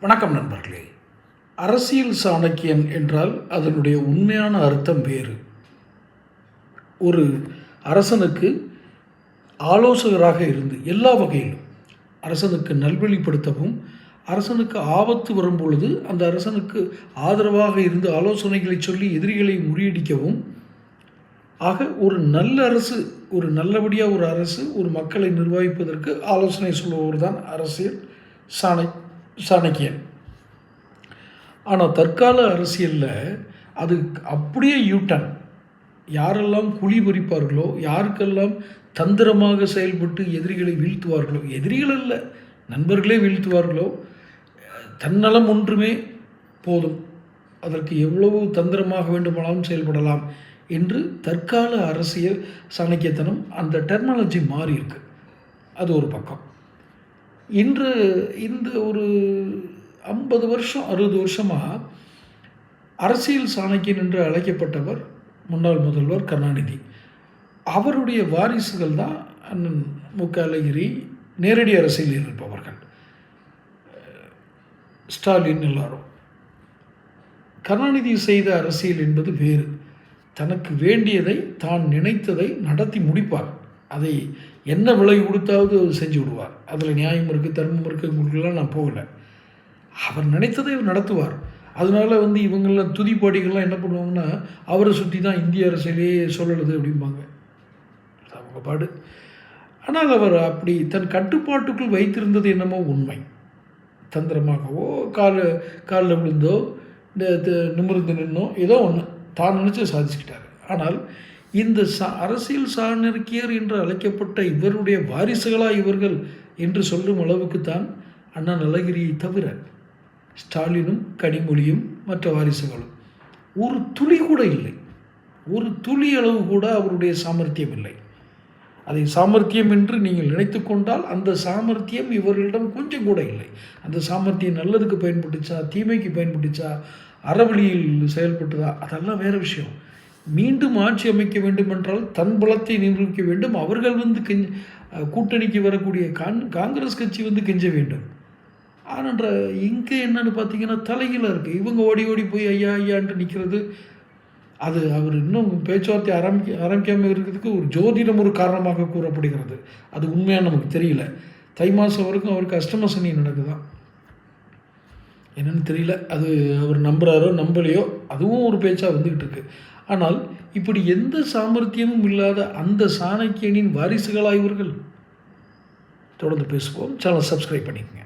வணக்கம் நண்பர்களே. அரசியல் சாணக்கியன் என்றால் அதனுடைய உண்மையான அர்த்தம் வேறு. ஒரு அரசனுக்கு ஆலோசகராக இருந்து எல்லா வகையிலும் அரசனுக்கு நல்வழிப்படுத்தவும், அரசனுக்கு ஆபத்து வரும்பொழுது அந்த அரசனுக்கு ஆதரவாக இருந்து ஆலோசனைகளை சொல்லி எதிரிகளை முறியடிக்கவும், ஆக ஒரு நல்ல அரசு, ஒரு நல்லபடியாக ஒரு அரசு ஒரு மக்களை நிர்வகிப்பதற்கு ஆலோசனை சொல்லுபவர் தான் அரசியல் சாணக்கியன். ஆனால் தற்கால அரசியலில் அது அப்படியே யூட்டன். யாரெல்லாம் குழி பறிப்பார்களோ, யாருக்கெல்லாம் தந்திரமாக செயல்பட்டு எதிரிகளை வீழ்த்துவார்களோ, எதிரிகள் அல்ல நண்பர்களே வீழ்த்துவார்களோ, தன்னலம் ஒன்றுமே போதும், அதற்கு எவ்வளவு தந்திரமாக வேண்டுமானாலும் செயல்படலாம் என்று தற்கால அரசியல் சாணக்கியத்தனம் அந்த டெர்மாலஜி மாறி இருக்கு. அது ஒரு பக்கம். இன்று இந்த ஒரு 50 வருஷம் 60 வருஷமாக அரசியல் சாணக்கியன் என்று அழைக்கப்பட்டவர் முன்னாள் முதல்வர் கருணாநிதி. அவருடைய வாரிசுகள் தான் அண்ணன் மு.க. அழகிரி, நேரடி அரசியலில் இருப்பவர்கள், ஸ்டாலின், எல்லாரும். கருணாநிதி செய்த அரசியல் என்பது வேறு. தனக்கு வேண்டியதை, தான் நினைத்ததை நடத்தி முடிப்பார். அதை என்ன விலை கொடுத்தாவது செஞ்சு விடுவார். அதில் நியாயம் இருக்குது, தர்மம் இருக்குது, உங்களுக்கெல்லாம் நான் போகலை. அவர் நினைத்ததை நடத்துவார். அதனால் இவங்கெல்லாம் துதிப்பாடிகள்லாம் என்ன பண்ணுவாங்கன்னா, அவரை சுற்றி தான் இந்திய அரசியலே சொல்லலுது அப்படிம்பாங்க. அவங்க பாடு. ஆனால் அவர் அப்படி தன் கட்டுப்பாட்டுக்குள் வைத்திருந்தது என்னமோ உண்மை. தந்திரமாகவோ காலில் விழுந்தோ இந்த நிமிர்ந்து நின்னோ ஏதோ ஒன்று தான் நினச்சி சாதிச்சுக்கிட்டார். ஆனால் இந்த அரசியல் சாணக்கியர் என்று அழைக்கப்பட்ட இவருடைய வாரிசுகளாக இவர்கள் என்று சொல்லும் அளவுக்கு தான் அண்ணா அழகிரியை தவிர ஸ்டாலினும் கனிமொழியும் மற்ற வாரிசுகளும் ஒரு துளி கூட இல்லை. ஒரு துளி அளவு கூட அவருடைய சாமர்த்தியம் இல்லை. அதை சாமர்த்தியம் என்று நீங்கள் நினைத்து கொண்டால் அந்த சாமர்த்தியம் இவர்களிடம் கொஞ்சம் கூட இல்லை. அந்த சாமர்த்தியம் நல்லதுக்கு பயன்பட்டுச்சா, தீமைக்கு பயன்பட்டுச்சா, அறவழியில் செயல்பட்டதா, அதெல்லாம் வேறு விஷயம். மீண்டும் ஆட்சி அமைக்க வேண்டும் என்றால் தன் பலத்தை நிரூபிக்க வேண்டும். அவர்கள் கூட்டணிக்கு வரக்கூடிய காங்கிரஸ் கட்சி கெஞ்ச வேண்டும். ஆனால் இங்கே என்னன்னு பார்த்தீங்கன்னா தலைகீழாக இருக்குது. இவங்க ஓடி ஓடி போய் ஐயா ஐயான்ட்டு நிற்கிறது. அது அவர் இன்னும் பேச்சுவார்த்தை ஆரம்பிக்காமல் இருக்கிறதுக்கு ஒரு ஜோதிடம் ஒரு காரணமாக கூறப்படுகிறது. அது உண்மையாக நமக்கு தெரியல. தை மாதம் வரைக்கும் அவருக்கு அஷ்டம சனி நடக்குதான், என்னென்னு தெரியல. அது அவர் நம்புகிறாரோ நம்பலையோ, அதுவும் ஒரு பேச்சாக வந்துக்கிட்டு இருக்கு. ஆனால் இப்படி எந்த சாமர்த்தியமும் இல்லாத அந்த சாணக்கியனின் வாரிசுகளாக இவர்கள். தொடர்ந்து பேசுவோம். சேனல் சப்ஸ்கிரைப் பண்ணிக்கங்க.